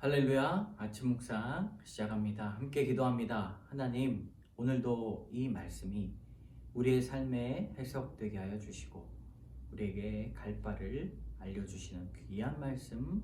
할렐루야, 아침 묵상 시작합니다. 함께 기도합니다. 하나님, 오늘도 이 말씀이 우리의 삶에 해석되게 하여 주시고 우리에게 갈 바를 알려주시는 귀한 말씀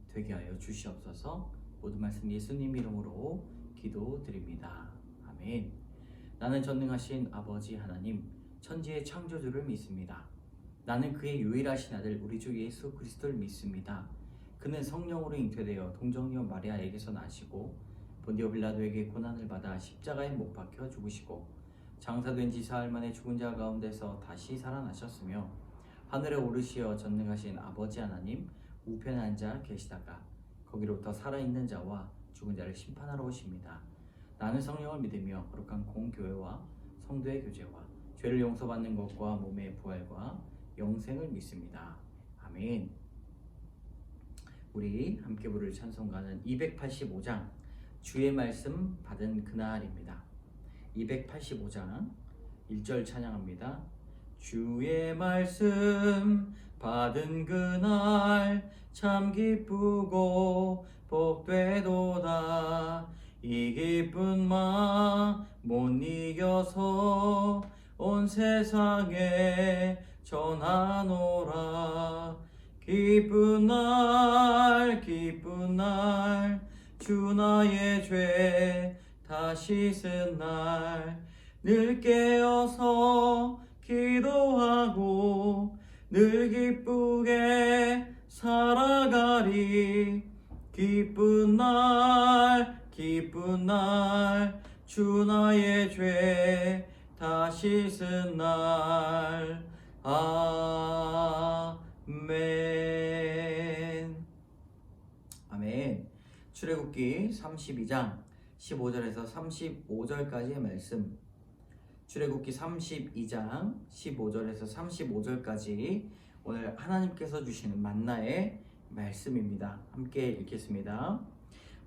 되게 하여 주시옵소서. 모든 말씀 예수님 이름으로 기도드립니다. 아멘. 나는 전능하신 아버지 하나님, 천지의 창조주를 믿습니다. 나는 그의 유일하신 아들 우리 주 예수 그리스도를 믿습니다. 그는 성령으로 잉태되어 동정녀 마리아에게서 나시고 본디오 빌라도에게 고난을 받아 십자가에 못 박혀 죽으시고 장사된 지 사흘 만에 죽은 자 가운데서 다시 살아나셨으며 하늘에 오르시어 전능하신 아버지 하나님 우편에 앉아 계시다가 거기로부터 살아있는 자와 죽은 자를 심판하러 오십니다. 나는 성령을 믿으며 거룩한 공교회와 성도의 교제와 죄를 용서받는 것과 몸의 부활과 영생을 믿습니다. 아멘. 우리 함께 부를 찬송가는 285장 주의 말씀 받은 그날입니다. 285장 1절 찬양합니다. 주의 말씀 받은 그날 참 기쁘고 복되도다. 이 기쁜 마음 못 이겨서 온 세상에 전하노라. 기쁜 날 주 나의 죄 다시 쓴 날 늘 깨어서 기도하고 늘 기쁘게 살아가리. 기쁜 날 주 나의 죄 다시 쓴 날. 아멘. 아멘. 출애굽기 32장 15절에서 35절까지의 말씀. 출애굽기 32장 15절에서 35절까지 오늘 하나님께서 주시는 만나의 말씀입니다. 함께 읽겠습니다.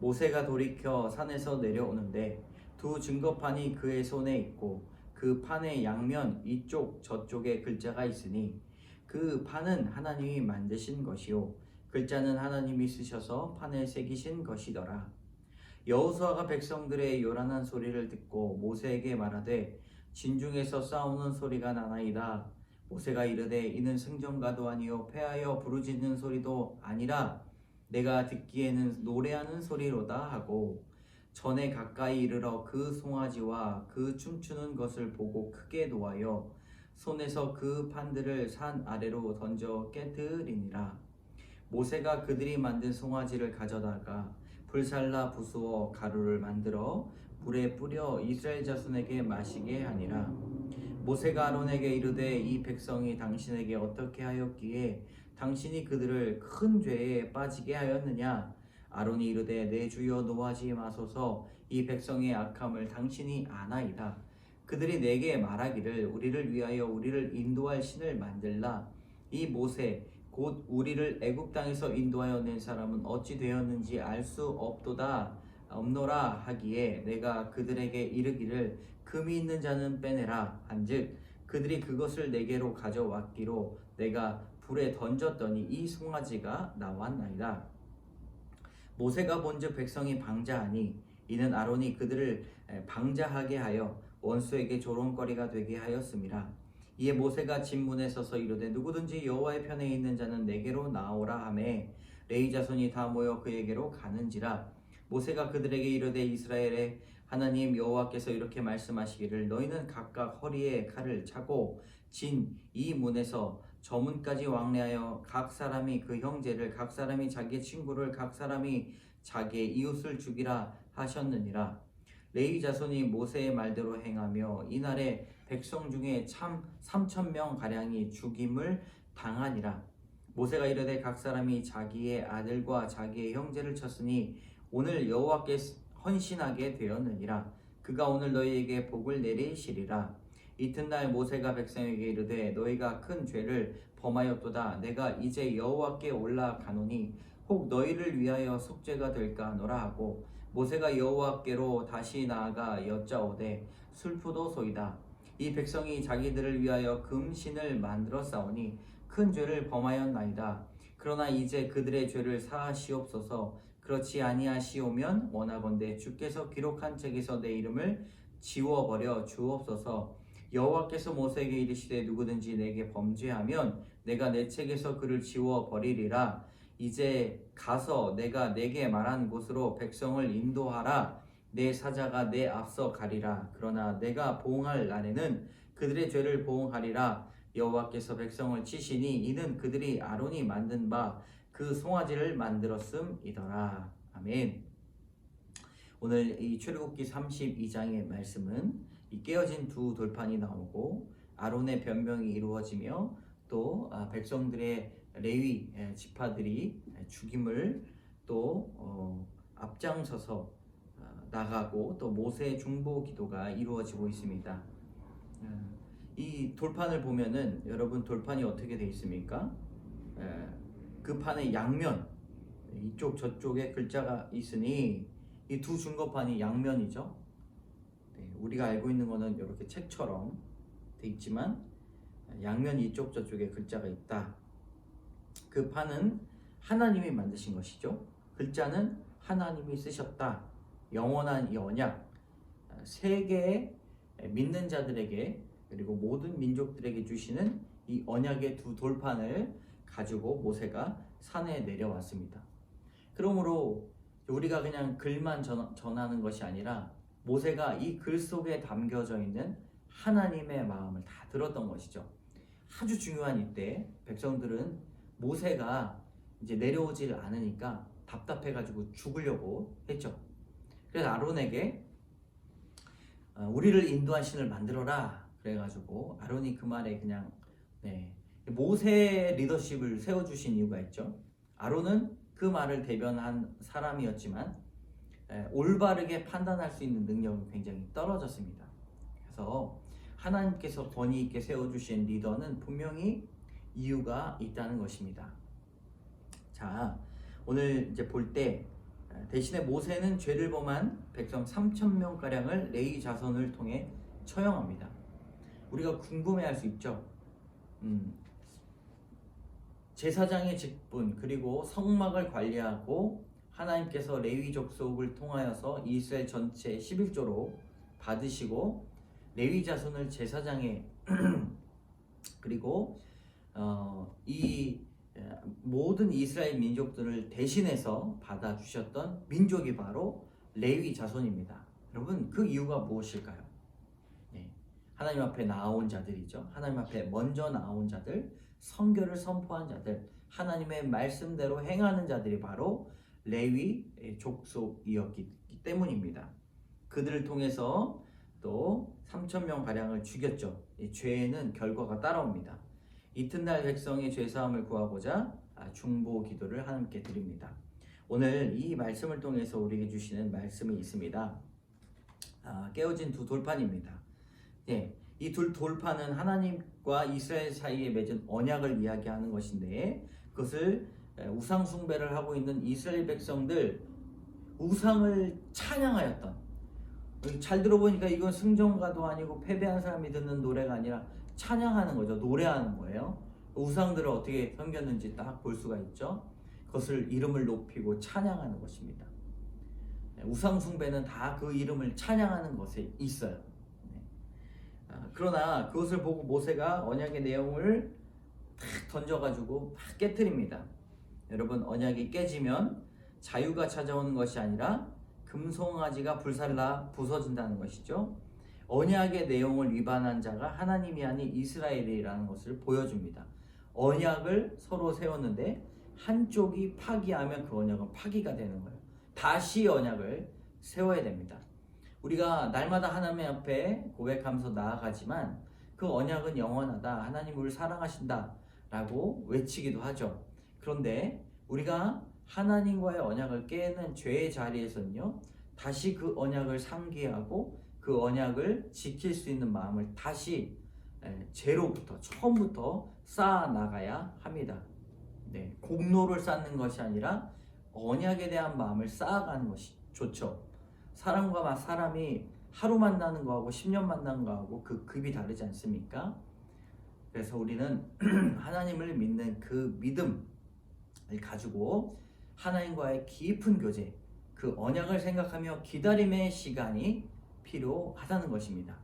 모세가 돌이켜 산에서 내려오는데 두 증거판이 그의 손에 있고 그 판의 양면 이쪽 저쪽에 글자가 있으니 그 판은 하나님이 만드신 것이요 글자는 하나님이 쓰셔서 판에 새기신 것이더라. 여호수아가 백성들의 요란한 소리를 듣고 모세에게 말하되 진중에서 싸우는 소리가 나나이다. 모세가 이르되 이는 승전가도 아니요 패하여 부르짖는 소리도 아니라 내가 듣기에는 노래하는 소리로다 하고 전에 가까이 이르러 그 송아지와 그 춤추는 것을 보고 크게 노하여 손에서 그 판들을 산 아래로 던져 깨뜨리니라. 모세가 그들이 만든 송아지를 가져다가 불살라 부수어 가루를 만들어 물에 뿌려 이스라엘 자손에게 마시게 하니라. 모세가 아론에게 이르되 이 백성이 당신에게 어떻게 하였기에 당신이 그들을 큰 죄에 빠지게 하였느냐. 아론이 이르되 내 주여 노하지 마소서. 이 백성의 악함을 당신이 아나이다. 그들이 내게 말하기를 우리를 위하여 우리를 인도할 신을 만들라. 이 모세 곧 우리를 애굽 땅에서 인도하여 낸 사람은 어찌 되었는지 알 수 없노라 하기에 내가 그들에게 이르기를 금이 있는 자는 빼내라 한즉 그들이 그것을 내게로 가져왔기로 내가 불에 던졌더니 이 송아지가 나왔나이다. 모세가 본즉 백성이 방자하니 이는 아론이 그들을 방자하게 하여 원수에게 조롱거리가 되게 하였음이라. 이에 모세가 진문에 서서 이르되 누구든지 여호와의 편에 있는 자는 내게로 나오라 하매 레위 자손이 다 모여 그에게로 가는지라. 모세가 그들에게 이르되 이스라엘의 하나님 여호와께서 이렇게 말씀하시기를 너희는 각각 허리에 칼을 차고 진 이 문에서 저 문까지 왕래하여 각 사람이 그 형제를 각 사람이 자기의 친구를 각 사람이 자기의 이웃을 죽이라 하셨느니라. 레위 자손이 모세의 말대로 행하며 이날에 백성 중에 참 3,000명 가량이 죽임을 당하니라. 모세가 이르되 각 사람이 자기의 아들과 자기의 형제를 쳤으니 오늘 여호와께 헌신하게 되었느니라. 그가 오늘 너희에게 복을 내리시리라. 이튿날 모세가 백성에게 이르되 너희가 큰 죄를 범하였도다. 내가 이제 여호와께 올라가노니 혹 너희를 위하여 속죄가 될까 하노라 하고 모세가 여호와께로 다시 나아가 여짜오되 슬프도소이다. 이 백성이 자기들을 위하여 금신을 만들어 싸우니 큰 죄를 범하였나이다. 그러나 이제 그들의 죄를 사하시옵소서. 그렇지 아니하시오면 원하건대 주께서 기록한 책에서 내 이름을 지워버려 주옵소서. 여호와께서 모세에게 이르시되 누구든지 내게 범죄하면 내가 내 책에서 그를 지워버리리라. 이제 가서 내가 내게 말한 곳으로 백성을 인도하라. 내 사자가 내 앞서 가리라. 그러나 내가 보응할 날에는 그들의 죄를 보응하리라. 여호와께서 백성을 치시니 이는 그들이 아론이 만든 바 그 송아지를 만들었음이더라. 아멘. 오늘 이 출애굽기 32장의 말씀은 이 깨어진 두 돌판이 나오고 아론의 변명이 이루어지며 또 백성들의 레위 지파들이 죽임을 또 앞장서서 나가고 또 모세의 중보 기도가 이루어지고 있습니다. 이 돌판을 보면은 여러분 돌판이 어떻게 되어 있습니까? 그 판의 양면 이쪽 저쪽에 글자가 있으니 이 두 중거판이 양면이죠. 우리가 알고 있는 거는 이렇게 책처럼 돼 있지만 양면 이쪽 저쪽에 글자가 있다. 그 판은 하나님이 만드신 것이죠. 글자는 하나님이 쓰셨다. 영원한 이 언약, 세계의 믿는 자들에게 그리고 모든 민족들에게 주시는 이 언약의 두 돌판을 가지고 모세가 산에 내려왔습니다. 그러므로 우리가 그냥 글만 전하는 것이 아니라 모세가 이 글 속에 담겨져 있는 하나님의 마음을 다 들었던 것이죠. 아주 중요한 이때 백성들은 모세가 이제 내려오질 않으니까 답답해가지고 죽으려고 했죠. 그래서 아론에게 우리를 인도한 신을 만들어라 그래가지고 아론이 그 말에 그냥 모세의 리더십을 세워주신 이유가 있죠. 아론은 그 말을 대변한 사람이었지만 올바르게 판단할 수 있는 능력은 굉장히 떨어졌습니다. 그래서 하나님께서 권위 있게 세워주신 리더는 분명히 이유가 있다는 것입니다. 자, 오늘 이제 볼 때 대신에 모세는 죄를 범한 백성 3,000명가량을 레위 자손을 통해 처형합니다. 우리가 궁금해할 수 있죠. 제사장의 직분 그리고 성막을 관리하고 하나님께서 레위 족속을 통하여서 이스라엘 전체 11조로 받으시고 레위 자손을 제사장에 그리고 이 모든 이스라엘 민족들을 대신해서 받아주셨던 민족이 바로 레위 자손입니다. 여러분 그 이유가 무엇일까요? 하나님 앞에 나아온 자들이죠. 하나님 앞에 먼저 나아온 자들, 선교를 선포한 자들, 하나님의 말씀대로 행하는 자들이 바로 레위 족속이었기 때문입니다. 그들을 통해서 또 3,000명 가량을 죽였죠. 죄에는 결과가 따라옵니다. 이튿날 백성의 죄사함을 구하고자 중보 기도를 하나님께 드립니다. 오늘 이 말씀을 통해서 우리에게 주시는 말씀이 있습니다. 깨어진 두 돌판입니다. 이 두 돌판은 하나님과 이스라엘 사이에 맺은 언약을 이야기하는 것인데 그것을 우상 숭배를 하고 있는 이스라엘 백성들 우상을 찬양하였던 잘 들어보니까 이건 승전가도 아니고 패배한 사람이 듣는 노래가 아니라 찬양하는 거죠. 노래하는 거예요. 우상들을 어떻게 섬겼는지 딱 볼 수가 있죠. 그것을 이름을 높이고 찬양하는 것입니다. 우상 숭배는 다 그 이름을 찬양하는 것에 있어요. 그러나 그것을 보고 모세가 언약의 내용을 탁 던져가지고 막 깨트립니다. 여러분 언약이 깨지면 자유가 찾아오는 것이 아니라 금송아지가 불살라 부서진다는 것이죠. 언약의 내용을 위반한 자가 하나님이 아닌 이스라엘이라는 것을 보여줍니다. 언약을 서로 세웠는데 한쪽이 파기하면 그 언약은 파기가 되는 거예요. 다시 언약을 세워야 됩니다. 우리가 날마다 하나님 앞에 고백하면서 나아가지만 그 언약은 영원하다. 하나님 우리를 사랑하신다 라고 외치기도 하죠. 그런데 우리가 하나님과의 언약을 깨는 죄의 자리에서는요 다시 그 언약을 상기하고 그 언약을 지킬 수 있는 마음을 다시 제로부터 처음부터 쌓아 나가야 합니다. 공로를 쌓는 것이 아니라 언약에 대한 마음을 쌓아가는 것이 좋죠. 사람과 사람이 하루 만나는 거하고 10년 만나는 거하고 그 급이 다르지 않습니까? 그래서 우리는 하나님을 믿는 그 믿음을 가지고 하나님과의 깊은 교제, 그 언약을 생각하며 기다림의 시간이 필요하다는 것입니다.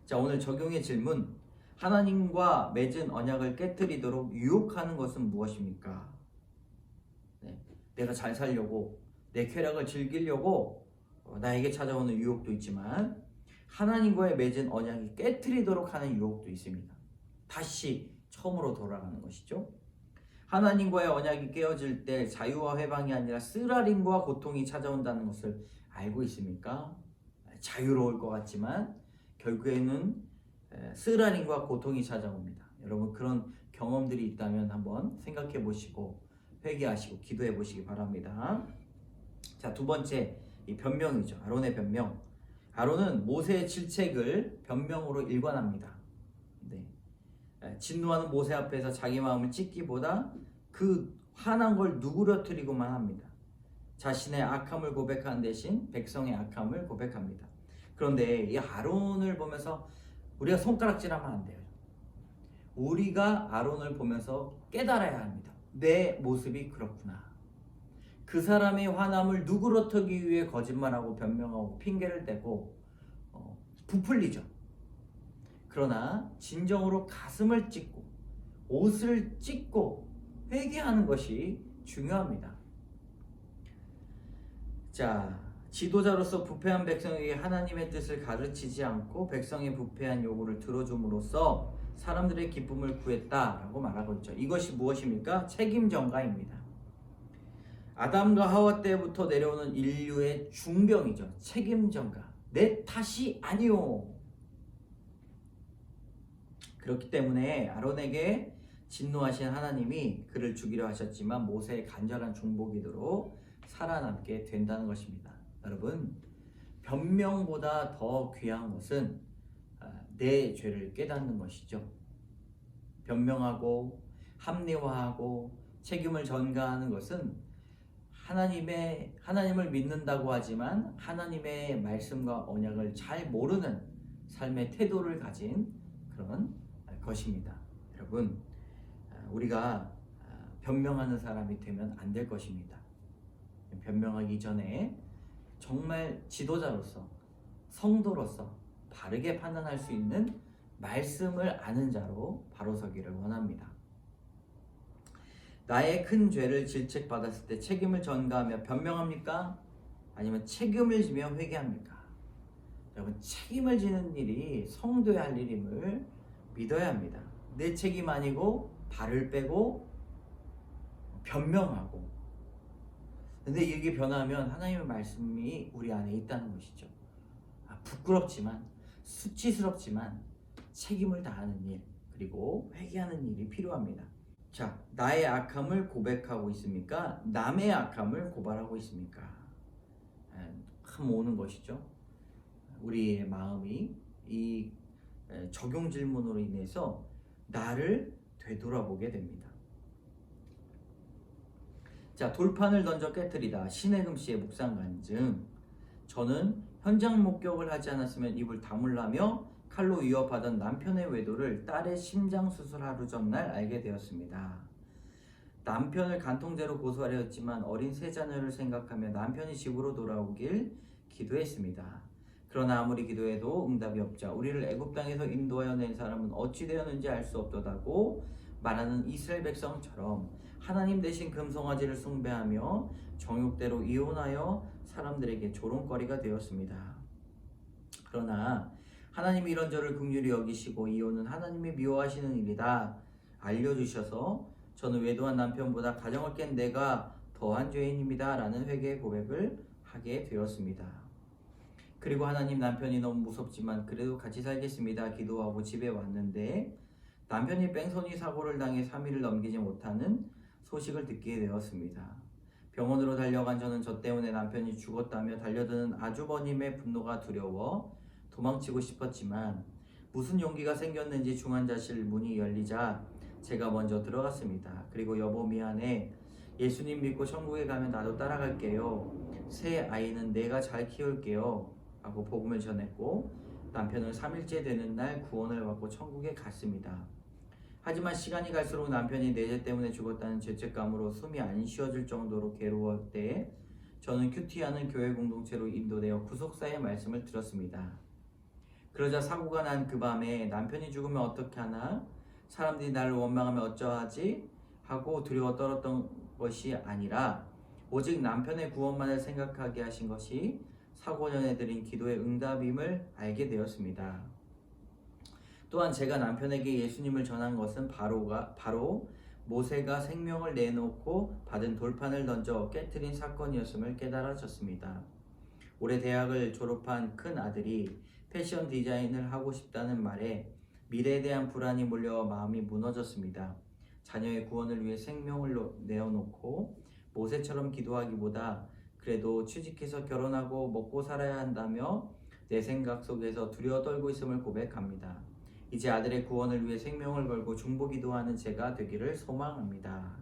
자, 오늘 적용의 질문. 하나님과 맺은 언약을 깨뜨리도록 유혹하는 것은 무엇입니까? 네, 내가 잘 살려고, 내 쾌락을 즐기려고 나에게 찾아오는 유혹도 있지만 하나님과의 맺은 언약이 깨뜨리도록 하는 유혹도 있습니다. 다시 처음으로 돌아가는 것이죠. 하나님과의 언약이 깨어질 때 자유와 회방이 아니라 쓰라림과 고통이 찾아온다는 것을 알고 있습니까? 자유로울 것 같지만 결국에는 쓰라림과 고통이 찾아옵니다. 여러분, 그런 경험들이 있다면 한번 생각해 보시고 회개하시고 기도해 보시기 바랍니다. 자, 두 번째, 이 변명이죠. 아론의 변명. 아론은 모세의 질책을 변명으로 일관합니다. 네. 진노하는 모세 앞에서 자기 마음을 찢기보다 그 화난 걸 누그러뜨리고만 합니다. 자신의 악함을 고백하는 대신 백성의 악함을 고백합니다. 그런데 이 아론을 보면서 우리가 손가락질하면 안 돼요. 우리가 아론을 보면서 깨달아야 합니다. 내 모습이 그렇구나. 그 사람의 화남을 누그러뜨리기 위해 거짓말하고 변명하고 핑계를 대고 부풀리죠. 그러나 진정으로 가슴을 찢고 옷을 찢고 회개하는 것이 중요합니다. 자, 지도자로서 부패한 백성에게 하나님의 뜻을 가르치지 않고 백성의 부패한 요구를 들어줌으로써 사람들의 기쁨을 구했다라고 말하고 있죠. 이것이 무엇입니까? 책임 전가입니다. 아담과 하와 때부터 내려오는 인류의 중병이죠. 책임 전가. 내 탓이 아니오. 그렇기 때문에 아론에게 진노하신 하나님이 그를 죽이려 하셨지만 모세의 간절한 중보기도로 살아남게 된다는 것입니다. 여러분, 변명보다 더 귀한 것은 내 죄를 깨닫는 것이죠. 변명하고 합리화하고 책임을 전가하는 것은 하나님을 믿는다고 하지만 하나님의 말씀과 언약을 잘 모르는 삶의 태도를 가진 그런 것입니다. 여러분, 우리가 변명하는 사람이 되면 안 될 것입니다. 변명하기 전에 정말 지도자로서 성도로서 바르게 판단할 수 있는 말씀을 아는 자로 바로 서기를 원합니다. 나의 큰 죄를 질책받았을 때 책임을 전가하며 변명합니까? 아니면 책임을 지며 회개합니까? 여러분, 책임을 지는 일이 성도의 할 일임을 믿어야 합니다. 내 책임 아니고 발을 빼고 변명하고. 근데 이게 변하면 하나님의 말씀이 우리 안에 있다는 것이죠. 부끄럽지만 수치스럽지만 책임을 다하는 일, 그리고 회개하는 일이 필요합니다. 자, 나의 악함을 고백하고 있습니까? 남의 악함을 고발하고 있습니까? 참 오는 것이죠. 우리의 마음이 이 적용 질문으로 인해서 나를 되돌아보게 됩니다. 자, 돌판을 던져 깨뜨리다. 신혜금 씨의 묵상 간증. 저는 현장 목격을 하지 않았으면 입을 다물라며 칼로 위협하던 남편의 외도를 딸의 심장 수술 하루 전날 알게 되었습니다. 남편을 간통죄로 고소하려 했지만 어린 세 자녀를 생각하며 남편이 집으로 돌아오길 기도했습니다. 그러나 아무리 기도해도 응답이 없자 우리를 애굽 땅에서 인도하여 낸 사람은 어찌 되었는지 알 수 없도다고 말하는 이스라엘 백성처럼 하나님 대신 금송아지를 숭배하며 정욕대로 이혼하여 사람들에게 조롱거리가 되었습니다. 그러나 하나님이 이런 저를 긍휼히 여기시고 이혼은 하나님이 미워하시는 일이다 알려주셔서 저는 외도한 남편보다 가정을 깬 내가 더한 죄인입니다 라는 회개의 고백을 하게 되었습니다. 그리고 하나님, 남편이 너무 무섭지만 그래도 같이 살겠습니다 기도하고 집에 왔는데 남편이 뺑소니 사고를 당해 3일을 넘기지 못하는 소식을 듣게 되었습니다. 병원으로 달려간 저는 저 때문에 남편이 죽었다며 달려드는 아주버님의 분노가 두려워 도망치고 싶었지만 무슨 용기가 생겼는지 중환자실 문이 열리자 제가 먼저 들어갔습니다. 그리고 여보 미안해. 예수님 믿고 천국에 가면 나도 따라갈게요. 새 아이는 내가 잘 키울게요. 라고 복음을 전했고 남편은 3일째 되는 날 구원을 받고 천국에 갔습니다. 하지만 시간이 갈수록 남편이 내재 때문에 죽었다는 죄책감으로 숨이 안 쉬어질 정도로 괴로울 때 저는 큐티하는 교회 공동체로 인도되어 구속사의 말씀을 들었습니다. 그러자 사고가 난 그 밤에 남편이 죽으면 어떻게 하나? 사람들이 나를 원망하면 어쩌하지? 하고 두려워 떨었던 것이 아니라 오직 남편의 구원만을 생각하게 하신 것이 사고 전에 드린 기도의 응답임을 알게 되었습니다. 또한 제가 남편에게 예수님을 전한 것은 바로 모세가 생명을 내놓고 받은 돌판을 던져 깨트린 사건이었음을 깨달아졌습니다. 올해 대학을 졸업한 큰 아들이 패션 디자인을 하고 싶다는 말에 미래에 대한 불안이 몰려 마음이 무너졌습니다. 자녀의 구원을 위해 생명을 내어놓고 모세처럼 기도하기보다 그래도 취직해서 결혼하고 먹고 살아야 한다며 내 생각 속에서 두려워 떨고 있음을 고백합니다. 이제 아들의 구원을 위해 생명을 걸고 중보기도하는 제가 되기를 소망합니다.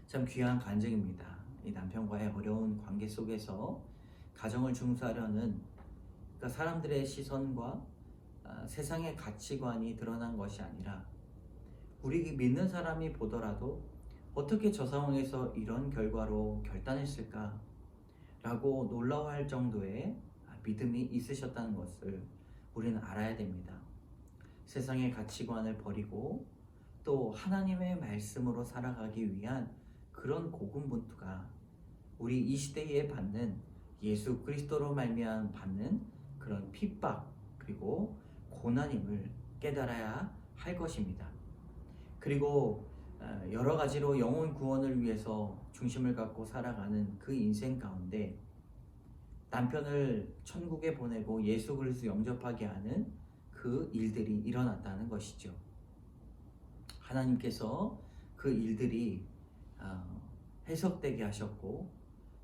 참 귀한 간증입니다. 이 남편과의 어려운 관계 속에서 가정을 중수하려는 그러니까 사람들의 시선과 세상의 가치관이 드러난 것이 아니라 우리 믿는 사람이 보더라도 어떻게 저 상황에서 이런 결과로 결단했을까? 라고 놀라워할 정도의 믿음이 있으셨다는 것을 우리는 알아야 됩니다. 세상의 가치관을 버리고 또 하나님의 말씀으로 살아가기 위한 그런 고군분투가 우리 이 시대에 받는 예수 그리스도로 말미암아 받는 그런 핍박 그리고 고난임을 깨달아야 할 것입니다. 그리고 여러 가지로 영혼 구원을 위해서 중심을 갖고 살아가는 그 인생 가운데 남편을 천국에 보내고 예수 그리스도 영접하게 하는 그 일들이 일어났다는 것이죠. 하나님께서 그 일들이 해석되게 하셨고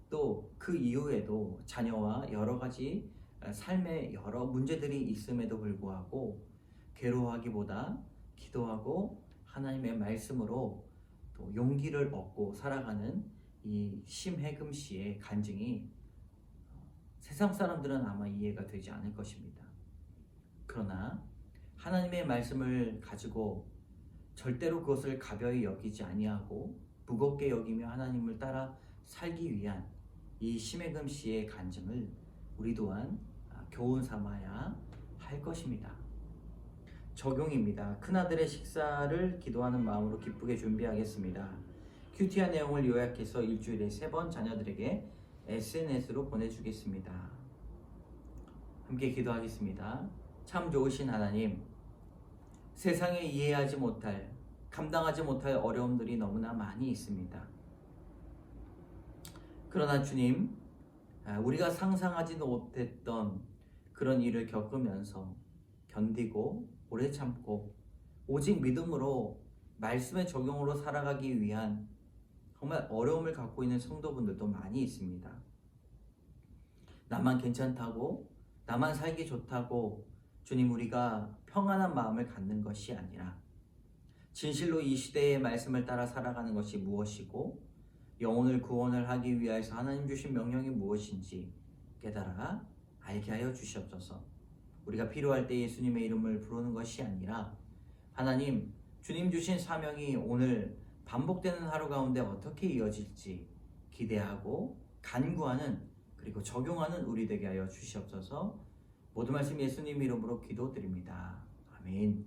또 그 이후에도 자녀와 여러 가지 삶의 여러 문제들이 있음에도 불구하고 괴로워하기보다 기도하고 하나님의 말씀으로 또 용기를 얻고 살아가는 이 심혜금 씨의 간증이 세상 사람들은 아마 이해가 되지 않을 것입니다. 그러나 하나님의 말씀을 가지고 절대로 그것을 가벼이 여기지 아니하고 무겁게 여기며 하나님을 따라 살기 위한 이 심혜금 씨의 간증을 우리 또한 교훈 삼아야 할 것입니다. 적용입니다. 큰아들의 식사를 기도하는 마음으로 기쁘게 준비하겠습니다. 큐티한 내용을 요약해서 일주일에 3번 자녀들에게 SNS로 보내주겠습니다. 함께 기도하겠습니다. 참 좋으신 하나님, 세상에 이해하지 못할, 감당하지 못할 어려움들이 너무나 많이 있습니다. 그러나 주님, 우리가 상상하지도 못했던 그런 일을 겪으면서 견디고 오래 참고 오직 믿음으로 말씀의 적용으로 살아가기 위한 정말 어려움을 갖고 있는 성도분들도 많이 있습니다. 나만 괜찮다고, 나만 살기 좋다고 주님 우리가 평안한 마음을 갖는 것이 아니라 진실로 이 시대의 말씀을 따라 살아가는 것이 무엇이고 영혼을 구원을 하기 위해서 하나님 주신 명령이 무엇인지 깨달아 알게 하여 주시옵소서. 우리가 필요할 때 예수님의 이름을 부르는 것이 아니라 하나님 주님 주신 사명이 오늘 반복되는 하루 가운데 어떻게 이어질지 기대하고 간구하는 그리고 적용하는 우리 되게 하여 주시옵소서. 모든 말씀 예수님 이름으로 기도드립니다. 아멘.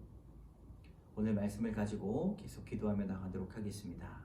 오늘 말씀을 가지고 계속 기도하며 나가도록 하겠습니다.